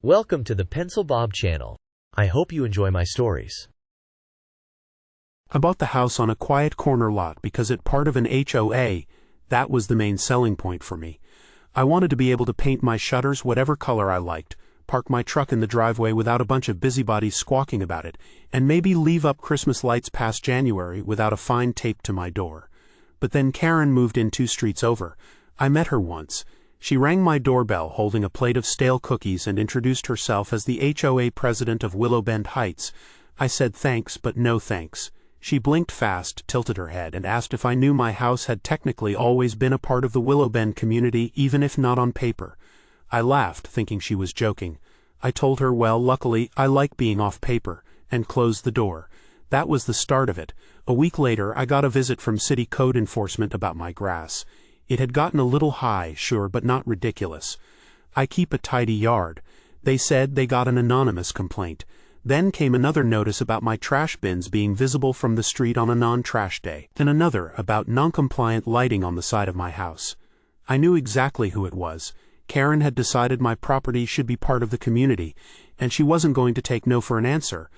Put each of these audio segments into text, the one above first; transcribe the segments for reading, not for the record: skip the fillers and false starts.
Welcome to the Pencil Bob channel. I hope you enjoy my stories. I bought the house on a quiet corner lot because it's part of an HOA. That was the main selling point for me. I wanted to be able to paint my shutters whatever color I liked, park my truck in the driveway without a bunch of busybodies squawking about it, and maybe leave up Christmas lights past January without a fine taped to my door. But then Karen moved in 2 streets over. I met her once. She rang my doorbell holding a plate of stale cookies and introduced herself as the HOA president of Willow Bend Heights. I said thanks, but no thanks. She blinked fast, tilted her head, and asked if I knew my house had technically always been a part of the Willow Bend community, even if not on paper. I laughed, thinking she was joking. I told her, well, luckily, I like being off paper, and closed the door. That was the start of it. A week later, I got a visit from city code enforcement about my grass. It had gotten a little high, sure, but not ridiculous. I keep a tidy yard. They said they got an anonymous complaint. Then came another notice about my trash bins being visible from the street on a non-trash day, and another about non-compliant lighting on the side of my house. I knew exactly who it was. Karen had decided my property should be part of the community, and she wasn't going to take no for an answer.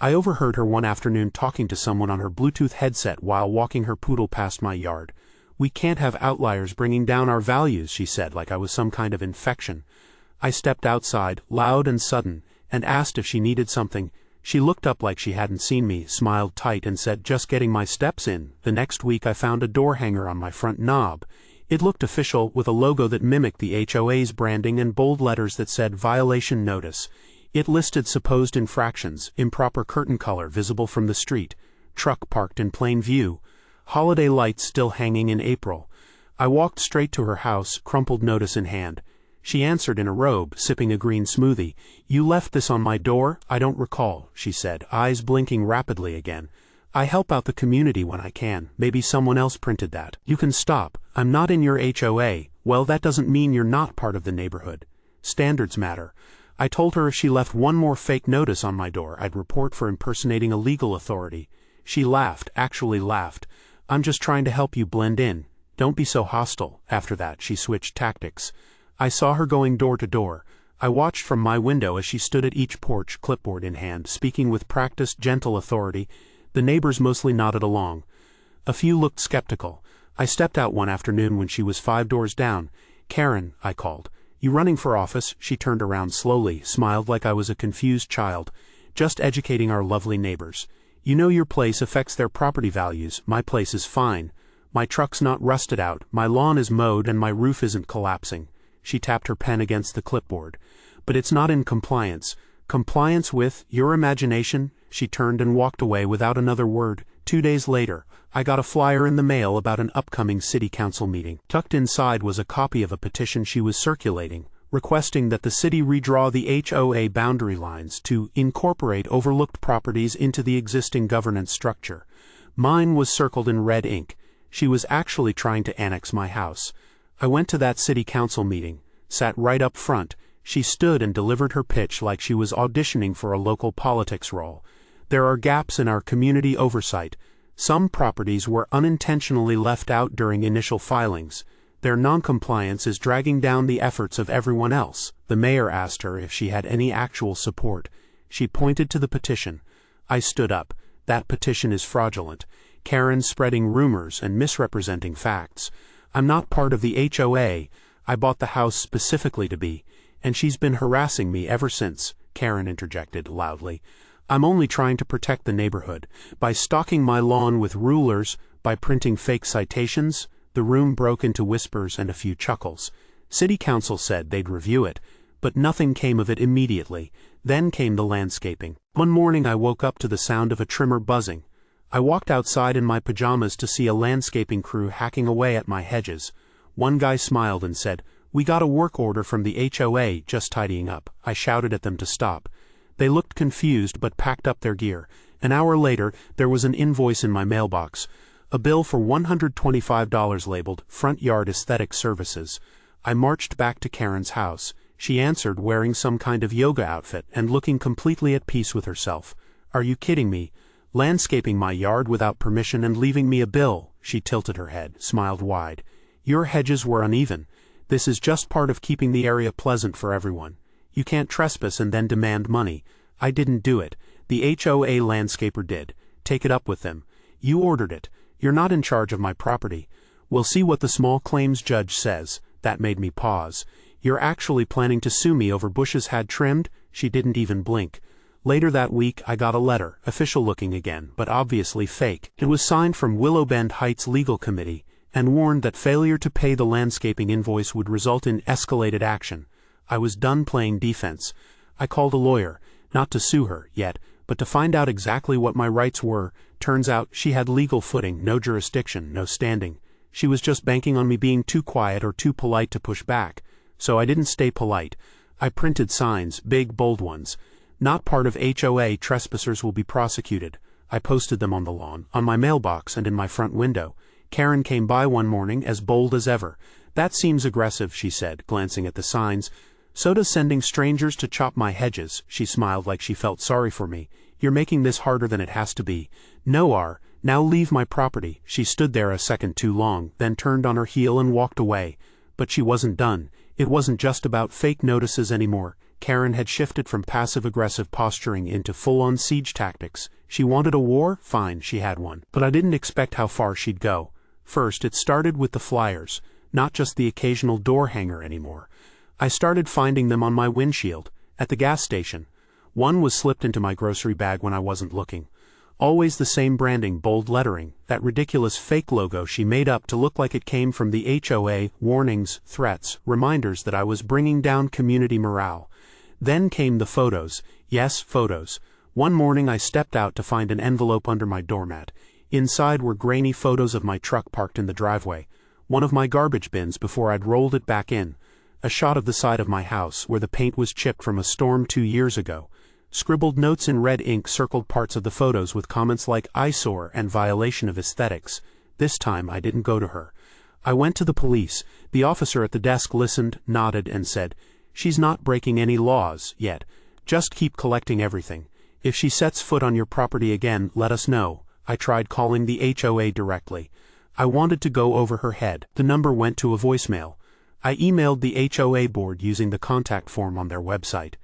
I overheard her one afternoon talking to someone on her Bluetooth headset while walking her poodle past my yard. "We can't have outliers bringing down our values," she said, like I was some kind of infection. I stepped outside, loud and sudden, and asked if she needed something. She looked up like she hadn't seen me, smiled tight, and said, "Just getting my steps in." The next week I found a door hanger on my front knob. It looked official, with a logo that mimicked the HOA's branding and bold letters that said "Violation Notice." It listed supposed infractions: improper curtain color visible from the street, truck parked in plain view, holiday lights still hanging in April. I walked straight to her house, crumpled notice in hand. She answered in a robe, sipping a green smoothie. "You left this on my door?" "I don't recall," she said, eyes blinking rapidly again. "I help out the community when I can. Maybe someone else printed that." "You can stop. I'm not in your HOA." "Well, that doesn't mean you're not part of the neighborhood. Standards matter." I told her if she left one more fake notice on my door, I'd report for impersonating a legal authority. She laughed, actually laughed. "I'm just trying to help you blend in. Don't be so hostile." After that, she switched tactics. I saw her going door to door. I watched from my window as she stood at each porch, clipboard in hand, speaking with practiced, gentle authority. The neighbors mostly nodded along. A few looked skeptical. I stepped out one afternoon when she was 5 doors down. "Karen," I called. "You running for office?" She turned around slowly, smiled like I was a confused child. "Just educating our lovely neighbors. You know your place affects their property values. My place is fine. My truck's not rusted out, my lawn is mowed, and my roof isn't collapsing." She tapped her pen against the clipboard. "But it's not in compliance." "Compliance with your imagination?" She turned and walked away without another word. 2 days later, I got a flyer in the mail about an upcoming city council meeting. Tucked inside was a copy of a petition she was circulating, requesting that the city redraw the HOA boundary lines to incorporate overlooked properties into the existing governance structure. Mine was circled in red ink. She was actually trying to annex my house. I went to that city council meeting, sat right up front. She stood and delivered her pitch like she was auditioning for a local politics role. "There are gaps in our community oversight. Some properties were unintentionally left out during initial filings. Their noncompliance is dragging down the efforts of everyone else." The mayor asked her if she had any actual support. She pointed to the petition. I stood up. "That petition is fraudulent. Karen's spreading rumors and misrepresenting facts. I'm not part of the HOA. I bought the house specifically to be, and she's been harassing me ever since," Karen interjected loudly. "I'm only trying to protect the neighborhood. By stalking my lawn with rulers, by printing fake citations." The room broke into whispers and a few chuckles. City council said they'd review it, but nothing came of it immediately. Then came the landscaping. One morning I woke up to the sound of a trimmer buzzing. I walked outside in my pajamas to see a landscaping crew hacking away at my hedges. One guy smiled and said, "We got a work order from the HOA, just tidying up." I shouted at them to stop. They looked confused but packed up their gear. An hour later, there was an invoice in my mailbox. A bill for $125 labeled "Front Yard Aesthetic Services." I marched back to Karen's house. She answered wearing some kind of yoga outfit and looking completely at peace with herself. "Are you kidding me? Landscaping my yard without permission and leaving me a bill?" She tilted her head, smiled wide. "Your hedges were uneven. This is just part of keeping the area pleasant for everyone. You can't trespass and then demand money. I didn't do it. The HOA landscaper did. Take it up with them. You ordered it. You're not in charge of my property. We'll see what the small claims judge says. That made me pause. You're actually planning to sue me over bushes had trimmed? She didn't even blink. Later that week I got a letter, official looking again, but obviously fake. It was signed from Willow Bend Heights Legal Committee, and warned that failure to pay the landscaping invoice would result in escalated action. I was done playing defense. I called a lawyer, not to sue her, yet, but to find out exactly what my rights were. Turns out she had legal footing, no jurisdiction, no standing. She was just banking on me being too quiet or too polite to push back. So I didn't stay polite. I printed signs, big, bold ones. Not part of HOA, trespassers will be prosecuted. I posted them on the lawn, on my mailbox, and in my front window. Karen came by one morning, as bold as ever. That seems aggressive, she said, glancing at the signs. So does sending strangers to chop my hedges. She smiled like she felt sorry for me. You're making this harder than it has to be. No, R. Now leave my property. She stood there a second too long, then turned on her heel and walked away. But she wasn't done. It wasn't just about fake notices anymore. Karen had shifted from passive-aggressive posturing into full-on siege tactics. She wanted a war? Fine, she had one. But I didn't expect how far she'd go. First, it started with the flyers, not just the occasional door hanger anymore. I started finding them on my windshield, at the gas station. One was slipped into my grocery bag when I wasn't looking. Always the same branding, bold lettering, that ridiculous fake logo she made up to look like it came from the HOA, warnings, threats, reminders that I was bringing down community morale. Then came the photos. Yes, photos. One morning I stepped out to find an envelope under my doormat. Inside were grainy photos of my truck parked in the driveway, one of my garbage bins before I'd rolled it back in, a shot of the side of my house where the paint was chipped from a storm 2 years ago. Scribbled notes in red ink circled parts of the photos with comments like eyesore and violation of aesthetics. This time I didn't go to her. I went to the police. The officer at the desk listened, nodded, and said, "She's not breaking any laws yet. Just keep collecting everything. If she sets foot on your property again, let us know." I tried calling the HOA directly. I wanted to go over her head. The number went to a voicemail. I emailed the HOA board using the contact form on their website.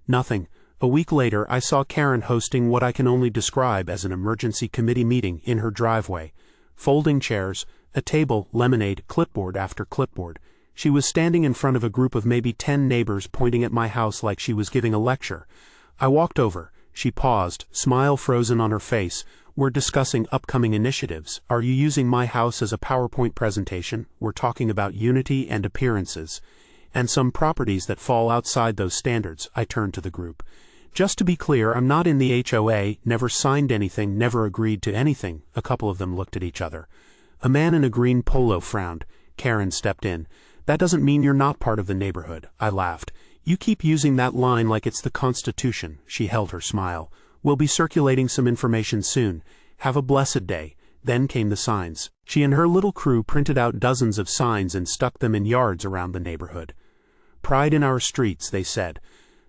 Nothing. A week later, I saw Karen hosting what I can only describe as an emergency committee meeting in her driveway. Folding chairs, a table, lemonade, clipboard after clipboard. She was standing in front of a group of maybe 10 neighbors pointing at my house like she was giving a lecture. I walked over. She paused, smile frozen on her face. "We're discussing upcoming initiatives. Are you using my house as a PowerPoint presentation? We're talking about unity and appearances. And some properties that fall outside those standards." I turned to the group. "Just to be clear, I'm not in the HOA, never signed anything, never agreed to anything." A couple of them looked at each other. A man in a green polo frowned. Karen stepped in. "That doesn't mean you're not part of the neighborhood." I laughed. "You keep using that line like it's the Constitution." She held her smile. "We'll be circulating some information soon. Have a blessed day." Then came the signs. She and her little crew printed out dozens of signs and stuck them in yards around the neighborhood. "Pride in our streets," they said.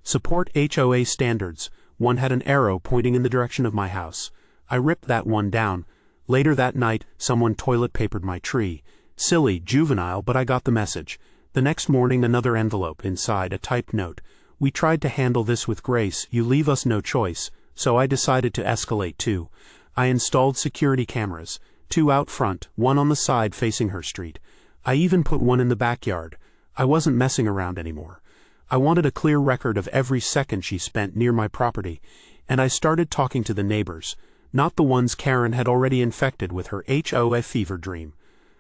"Support HOA standards." One had an arrow pointing in the direction of my house. I ripped that one down. Later that night, someone toilet papered my tree. Silly, juvenile, but I got the message. The next morning, another envelope, inside a typed note. "We tried to handle this with grace. You leave us no choice." So I decided to escalate too. I installed security cameras, 2 out front, 1 on the side facing her street. I even put 1 in the backyard. I wasn't messing around anymore. I wanted a clear record of every second she spent near my property, and I started talking to the neighbors, not the ones Karen had already infected with her HOA fever dream.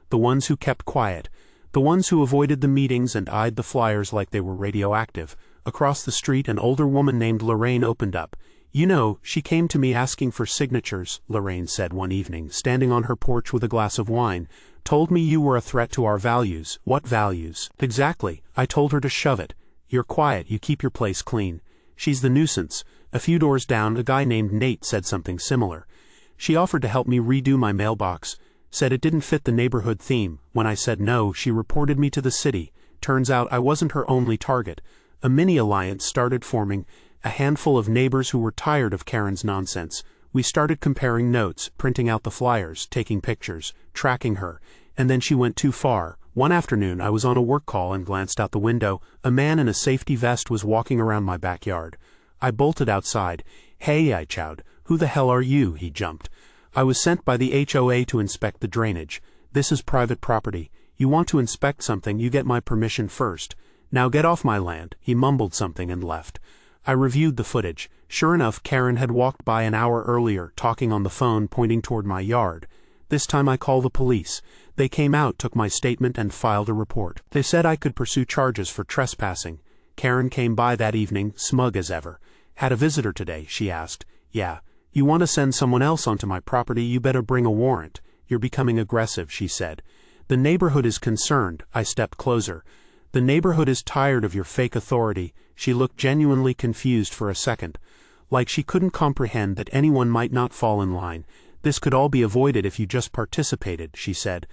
The ones who kept quiet, the ones who avoided the meetings and eyed the flyers like they were radioactive. Across the street, an older woman named Lorraine opened up. "You know, she came to me asking for signatures," Lorraine said one evening, standing on her porch with a glass of wine. "Told me you were a threat to our values." "What values?" "Exactly. I told her to shove it. You're quiet, you keep your place clean. She's the nuisance." A few doors down, a guy named Nate said something similar. She offered to help me redo my mailbox. Said it didn't fit the neighborhood theme. When I said no, she reported me to the city. Turns out I wasn't her only target. A mini-alliance started forming, a handful of neighbors who were tired of Karen's nonsense. We started comparing notes, printing out the flyers, taking pictures, tracking her, and then she went too far. One afternoon I was on a work call and glanced out the window. A man in a safety vest was walking around my backyard. I bolted outside. "Hey," I chowed. "Who the hell are you?" He jumped. "I was sent by the HOA to inspect the drainage. This is private property. You want to inspect something, you get my permission first. Now get off my land." He mumbled something and left. I reviewed the footage. Sure enough, Karen had walked by an hour earlier, talking on the phone, pointing toward my yard. This time I called the police. They came out, took my statement, and filed a report. They said I could pursue charges for trespassing. Karen came by that evening, smug as ever. "Had a visitor today?" she asked. "Yeah." "You want to send someone else onto my property, you better bring a warrant. You're becoming aggressive," she said. "The neighborhood is concerned." I stepped closer. "The neighborhood is tired of your fake authority." She looked genuinely confused for a second, like she couldn't comprehend that anyone might not fall in line. "This could all be avoided if you just participated," she said.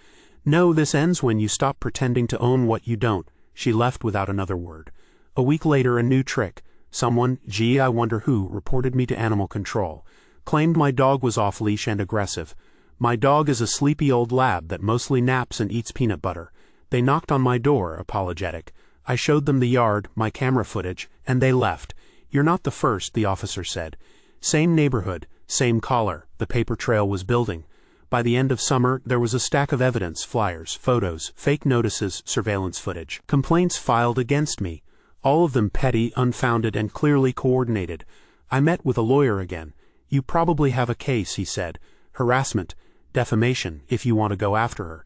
"No, this ends when you stop pretending to own what you don't." She left without another word. A week later, a new trick. Someone, gee, I wonder who, reported me to animal control. Claimed my dog was off-leash and aggressive. My dog is a sleepy old lab that mostly naps and eats peanut butter. They knocked on my door, apologetic. I showed them the yard, my camera footage, and they left. "You're not the first," the officer said. Same neighborhood, same collar. The paper trail was building. By the end of summer, there was a stack of evidence, flyers, photos, fake notices, surveillance footage. Complaints filed against me. All of them petty, unfounded, and clearly coordinated. I met with a lawyer again. "You probably have a case," he said. "Harassment, defamation, if you want to go after her."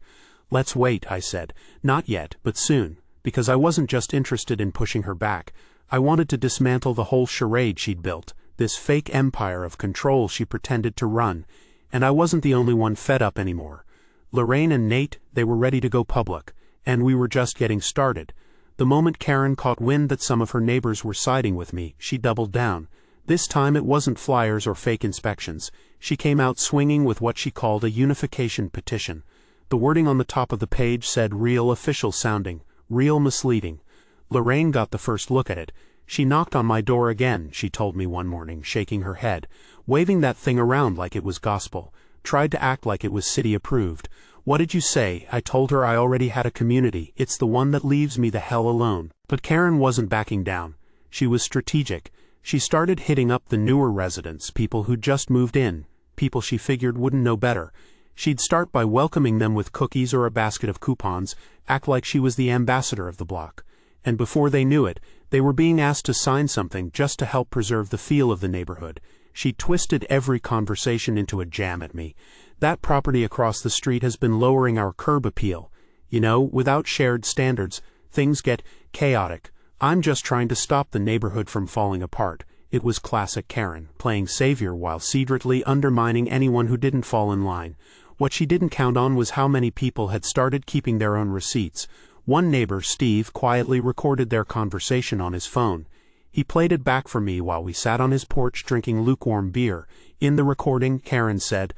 "Let's wait," I said. "Not yet, but soon." Because I wasn't just interested in pushing her back. I wanted to dismantle the whole charade she'd built, this fake empire of control she pretended to run. And I wasn't the only one fed up anymore. Lorraine and Nate, they were ready to go public. And we were just getting started. The moment Karen caught wind that some of her neighbors were siding with me, she doubled down. This time it wasn't flyers or fake inspections. She came out swinging with what she called a unification petition. The wording on the top of the page said real official sounding, real misleading. Lorraine got the first look at it. "She knocked on my door again," she told me one morning, shaking her head, waving that thing around like it was gospel. Tried to act like it was city approved. "What did you say?" I told her I already had a community. It's the one that leaves me the hell alone. But Karen wasn't backing down. She was strategic. She started hitting up the newer residents, people who'd just moved in, people she figured wouldn't know better. She'd start by welcoming them with cookies or a basket of coupons, act like she was the ambassador of the block. And before they knew it, they were being asked to sign something just to help preserve the feel of the neighborhood. She twisted every conversation into a jam at me. "That property across the street has been lowering our curb appeal. You know, without shared standards, things get chaotic. I'm just trying to stop the neighborhood from falling apart." It was classic Karen, playing savior while secretly undermining anyone who didn't fall in line. What she didn't count on was how many people had started keeping their own receipts. One neighbor, Steve, quietly recorded their conversation on his phone. He played it back for me while we sat on his porch drinking lukewarm beer. In the recording, Karen said,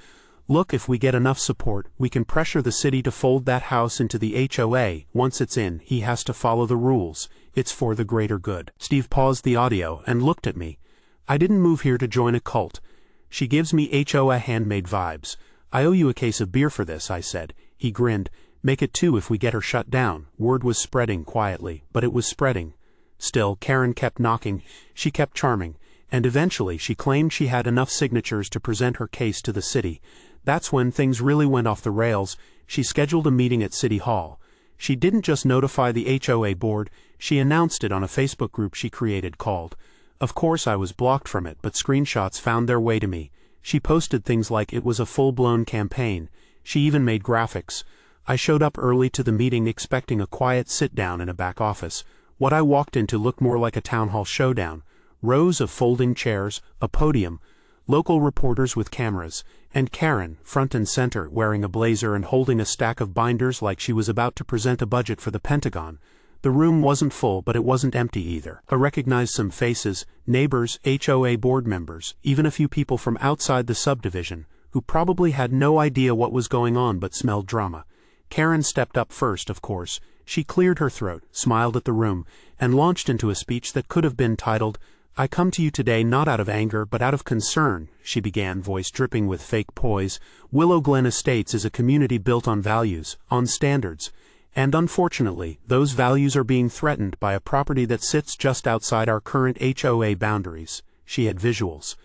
"Look, if we get enough support, we can pressure the city to fold that house into the HOA. Once it's in, he has to follow the rules. It's for the greater good." Steve paused the audio and looked at me. "I didn't move here to join a cult. She gives me HOA handmade vibes. I owe you a case of beer for this," I said. He grinned. "Make it two if we get her shut down." Word was spreading quietly, but it was spreading. Still, Karen kept knocking. She kept charming. And eventually she claimed she had enough signatures to present her case to the city. That's when things really went off the rails. She scheduled a meeting at City Hall. She didn't just notify the HOA board, she announced it on a Facebook group she created called. Of course I was blocked from it, but screenshots found their way to me. She posted things like it was a full-blown campaign. She even made graphics. I showed up early to the meeting expecting a quiet sit-down in a back office. What I walked into looked more like a town hall showdown. Rows of folding chairs, a podium, local reporters with cameras, and Karen, front and center, wearing a blazer and holding a stack of binders like she was about to present a budget for the Pentagon. The room wasn't full, but it wasn't empty either. I recognized some faces, neighbors, HOA board members, even a few people from outside the subdivision, who probably had no idea what was going on but smelled drama. Karen stepped up first, of course. She cleared her throat, smiled at the room, and launched into a speech that could have been titled, "I come to you today not out of anger but out of concern," she began, voice dripping with fake poise. "Willow Glen Estates is a community built on values, on standards, And unfortunately, those values are being threatened by a property that sits just outside our current HOA boundaries. She had visuals.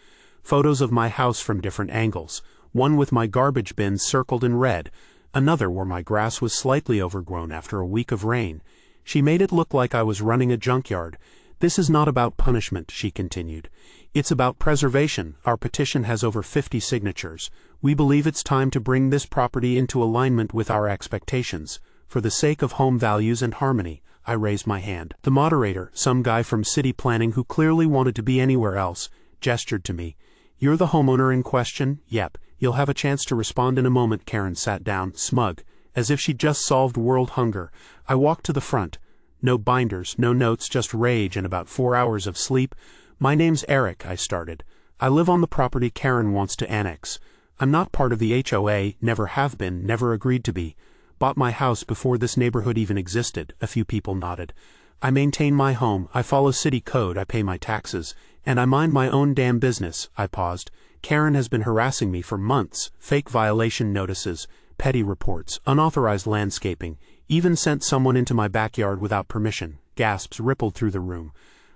Photos of my house from different angles, one with my garbage bins circled in red, another where my grass was slightly overgrown after a week of rain. She made it look like I was running a junkyard. This is not about punishment, she continued. It's about preservation. Our petition has over 50 signatures. We believe it's time to bring this property into alignment with our expectations. For the sake of home values and harmony, I raised my hand. The moderator, some guy from city planning who clearly wanted to be anywhere else, gestured to me. You're the homeowner in question? Yep. You'll have a chance to respond in a moment. Karen sat down, smug, as if she'd just solved world hunger. I walked to the front. No binders, no notes, just rage and about 4 hours of sleep. My name's Eric, I started. I live on the property Karen wants to annex. I'm not part of the HOA, never have been, never agreed to be. Bought my house before this neighborhood even existed. A few people nodded. I maintain my home, I follow city code, I pay my taxes, and I mind my own damn business. I paused. Karen has been harassing me for months. Fake violation notices, petty reports, unauthorized landscaping, even sent someone into my backyard without permission. Gasps rippled through the room.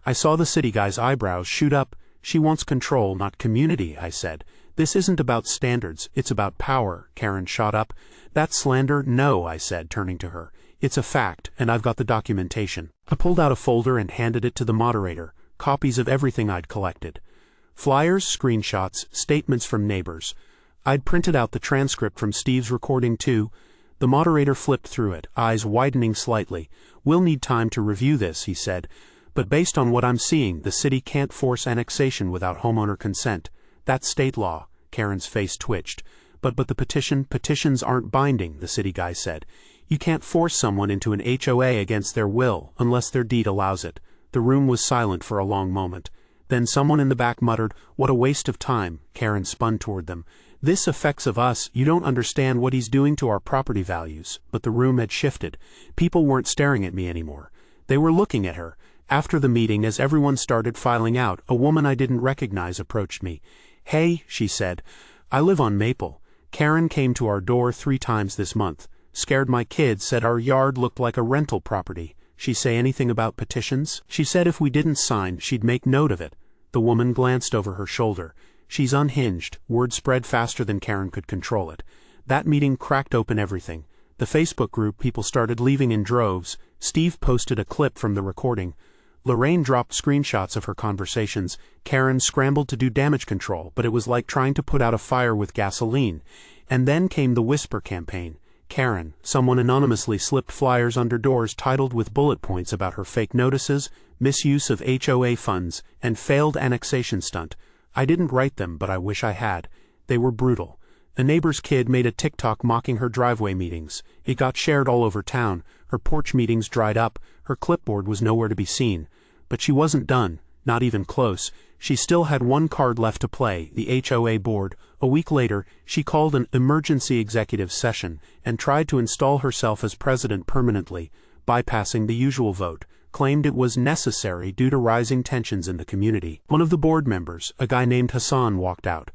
I saw the city guy's eyebrows shoot up. She wants control, not community, I said. This isn't about standards, it's about power. Karen shot up. That's slander? No, I said, turning to her. It's a fact, and I've got the documentation. I pulled out a folder and handed it to the moderator, copies of everything I'd collected. Flyers, screenshots, statements from neighbors. I'd printed out the transcript from Steve's recording too. The moderator flipped through it, eyes widening slightly. We'll need time to review this, he said. But based on what I'm seeing, the city can't force annexation without homeowner consent. That's state law. Karen's face twitched. But the petitions aren't binding, the city guy said. You can't force someone into an HOA against their will, unless their deed allows it. The room was silent for a long moment. Then someone in the back muttered, "What a waste of time." Karen spun toward them. "This affects of us. You don't understand what he's doing to our property values." But the room had shifted. People weren't staring at me anymore. They were looking at her. After the meeting, as everyone started filing out, a woman I didn't recognize approached me. "Hey," she said. "I live on Maple. Karen came to our door 3 times this month. Scared my kids, said our yard looked like a rental property. She say anything about petitions? She said if we didn't sign, she'd make note of it." The woman glanced over her shoulder. "She's unhinged." Word spread faster than Karen could control it. That meeting cracked open everything. The Facebook group, people started leaving in droves. Steve posted a clip from the recording. Lorraine dropped screenshots of her conversations. Karen scrambled to do damage control, but it was like trying to put out a fire with gasoline. And then came the whisper campaign. Karen, someone anonymously slipped flyers under doors titled with bullet points about her fake notices, misuse of HOA funds, and failed annexation stunt. I didn't write them, but I wish I had. They were brutal. A neighbor's kid made a TikTok mocking her driveway meetings. It got shared all over town. Her porch meetings dried up. Her clipboard was nowhere to be seen. But she wasn't done, not even close. She still had one card left to play, the HOA board. A week later, she called an emergency executive session and tried to install herself as president permanently, bypassing the usual vote. Claimed it was necessary due to rising tensions in the community. One of the board members, a guy named Hassan, walked out.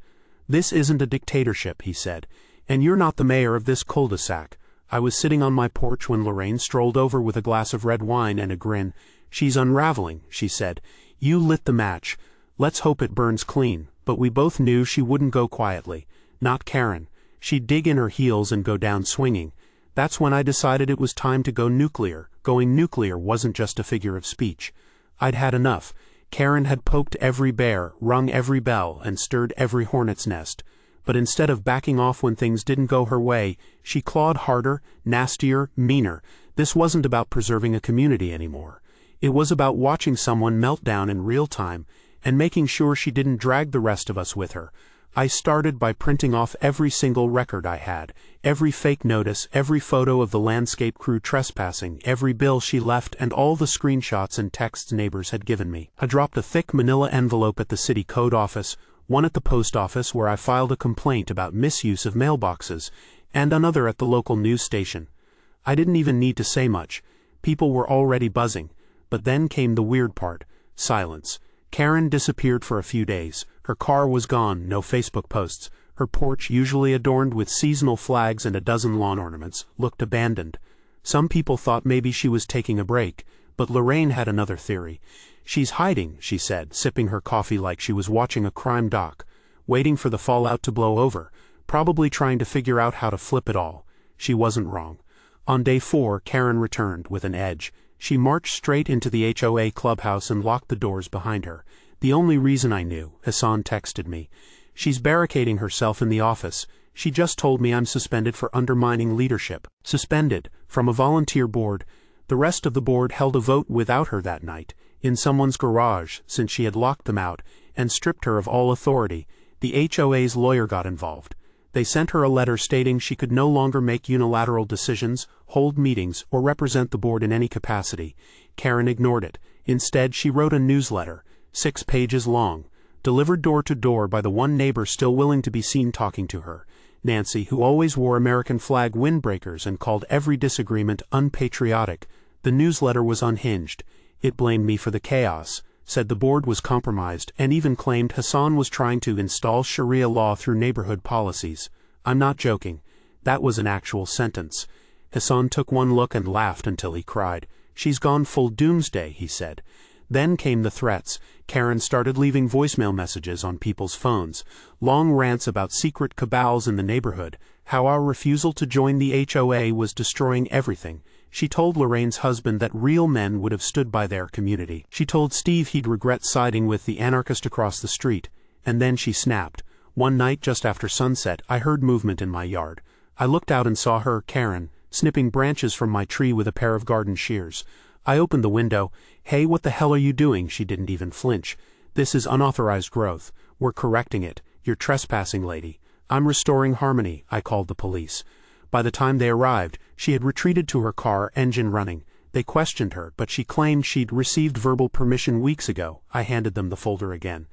"This isn't a dictatorship," he said, "and you're not the mayor of this cul-de-sac." I was sitting on my porch when Lorraine strolled over with a glass of red wine and a grin. "She's unraveling," she said. "You lit the match. Let's hope it burns clean." But we both knew she wouldn't go quietly. Not Karen. She'd dig in her heels and go down swinging. That's when I decided it was time to go nuclear. Going nuclear wasn't just a figure of speech. I'd had enough. Karen had poked every bear, rung every bell, and stirred every hornet's nest. But instead of backing off when things didn't go her way, she clawed harder, nastier, meaner. This wasn't about preserving a community anymore. It was about watching someone melt down in real time and making sure she didn't drag the rest of us with her. I started by printing off every single record I had, every fake notice, every photo of the landscape crew trespassing, every bill she left, and all the screenshots and texts neighbors had given me. I dropped a thick manila envelope at the city code office, one at the post office where I filed a complaint about misuse of mailboxes, and another at the local news station. I didn't even need to say much. People were already buzzing. But then came the weird part. Silence. Karen disappeared for a few days. Her car was gone, no Facebook posts. Her porch, usually adorned with seasonal flags and a dozen lawn ornaments, looked abandoned. Some people thought maybe she was taking a break, but Lorraine had another theory. "She's hiding," she said, sipping her coffee like she was watching a crime doc, waiting for the fallout to blow over, probably trying to figure out how to flip it all. She wasn't wrong. On day 4, Karen returned with an edge. She marched straight into the HOA clubhouse and locked the doors behind her. "The only reason I knew," Hassan texted me. "She's barricading herself in the office. She just told me I'm suspended for undermining leadership." Suspended, from a volunteer board. The rest of the board held a vote without her that night, in someone's garage, since she had locked them out, and stripped her of all authority. The HOA's lawyer got involved. They sent her a letter stating she could no longer make unilateral decisions, hold meetings, or represent the board in any capacity. Karen ignored it. Instead, she wrote a newsletter, 6 pages long, delivered door to door by the one neighbor still willing to be seen talking to her, Nancy, who always wore American flag windbreakers and called every disagreement unpatriotic. The newsletter was unhinged. It blamed me for the chaos, said the board was compromised, and even claimed Hassan was trying to install Sharia law through neighborhood policies. I'm not joking. That was an actual sentence. Hassan took one look and laughed until he cried. "She's gone full doomsday," he said. Then came the threats. Karen started leaving voicemail messages on people's phones, long rants about secret cabals in the neighborhood, how our refusal to join the HOA was destroying everything. She told Lorraine's husband that real men would have stood by their community. She told Steve he'd regret siding with the anarchist across the street. And then she snapped. One night just after sunset, I heard movement in my yard. I looked out and saw her, Karen, snipping branches from my tree with a pair of garden shears. I opened the window. "Hey, what the hell are you doing?" She didn't even flinch. "This is unauthorized growth. We're correcting it. You're trespassing, lady." "I'm restoring harmony," I called the police. By the time they arrived, she had retreated to her car, engine running. They questioned her, but she claimed she'd received verbal permission weeks ago. I handed them the folder again.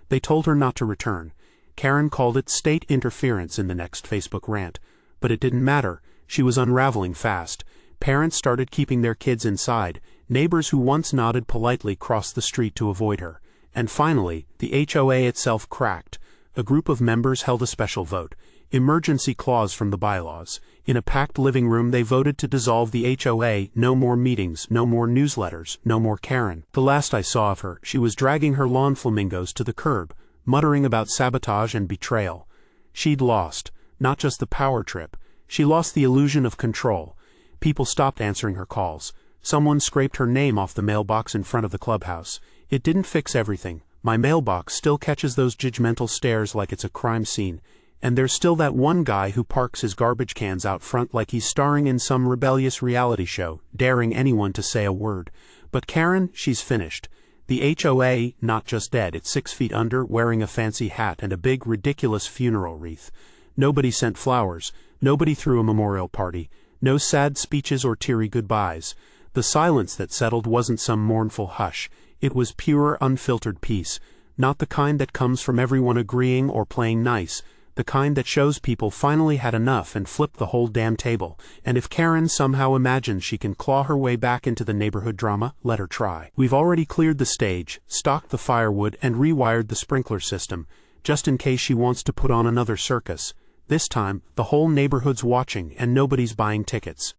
They told her not to return. Karen called it state interference in the next Facebook rant. But it didn't matter. She was unraveling fast. Parents started keeping their kids inside. Neighbors who once nodded politely crossed the street to avoid her. And finally, the HOA itself cracked. A group of members held a special vote. Emergency clause from the bylaws. In a packed living room they voted to dissolve the HOA. No more meetings, no more newsletters, no more Karen. The last I saw of her, she was dragging her lawn flamingos to the curb, muttering about sabotage and betrayal. She'd lost, not just the power trip. She lost the illusion of control. People stopped answering her calls. Someone scraped her name off the mailbox in front of the clubhouse. It didn't fix everything. My mailbox still catches those judgmental stares like it's a crime scene. And there's still that one guy who parks his garbage cans out front like he's starring in some rebellious reality show, daring anyone to say a word. But Karen, she's finished. The HOA, not just dead, it's 6 feet under, wearing a fancy hat and a big, ridiculous funeral wreath. Nobody sent flowers. Nobody threw a memorial party. No sad speeches or teary goodbyes. The silence that settled wasn't some mournful hush. It was pure, unfiltered peace. Not the kind that comes from everyone agreeing or playing nice. The kind that shows people finally had enough and flipped the whole damn table. And if Karen somehow imagines she can claw her way back into the neighborhood drama, let her try. We've already cleared the stage, stocked the firewood, and rewired the sprinkler system, just in case she wants to put on another circus. This time, the whole neighborhood's watching and nobody's buying tickets.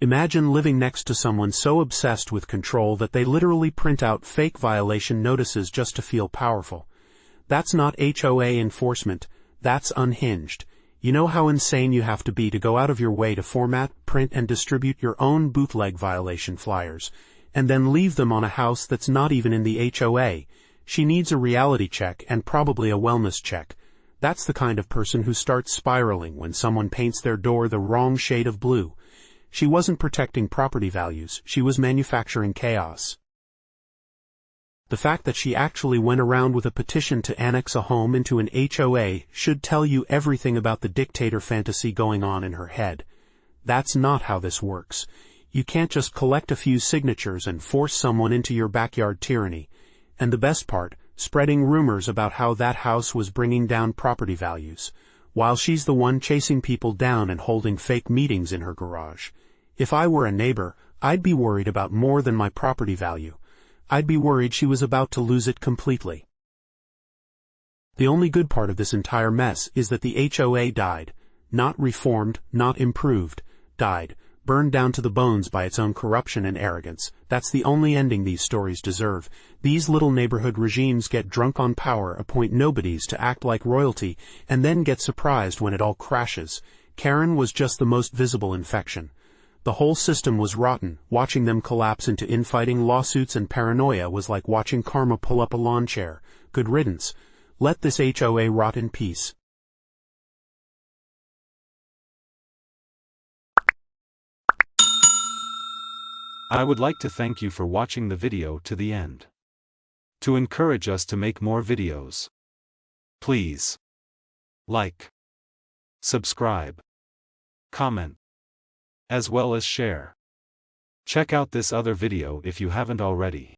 Imagine living next to someone so obsessed with control that they literally print out fake violation notices just to feel powerful. That's not HOA enforcement, that's unhinged. You know how insane you have to be to go out of your way to format, print, and distribute your own bootleg violation flyers, and then leave them on a house that's not even in the HOA. She needs a reality check and probably a wellness check. That's the kind of person who starts spiraling when someone paints their door the wrong shade of blue. She wasn't protecting property values, she was manufacturing chaos. The fact that she actually went around with a petition to annex a home into an HOA should tell you everything about the dictator fantasy going on in her head. That's not how this works. You can't just collect a few signatures and force someone into your backyard tyranny. And the best part, spreading rumors about how that house was bringing down property values, while she's the one chasing people down and holding fake meetings in her garage. If I were a neighbor, I'd be worried about more than my property value. I'd be worried she was about to lose it completely. The only good part of this entire mess is that the HOA died. Not reformed, not improved. Died. burned down to the bones by its own corruption and arrogance. That's the only ending these stories deserve. These little neighborhood regimes get drunk on power, appoint nobodies to act like royalty, and then get surprised when it all crashes. Karen was just the most visible infection. The whole system was rotten. Watching them collapse into infighting, lawsuits, and paranoia was like watching karma pull up a lawn chair. Good riddance. Let this HOA rot in peace. I would like to thank you for watching the video to the end. To encourage us to make more videos, please like, subscribe, comment, as well as share. Check out this other video if you haven't already.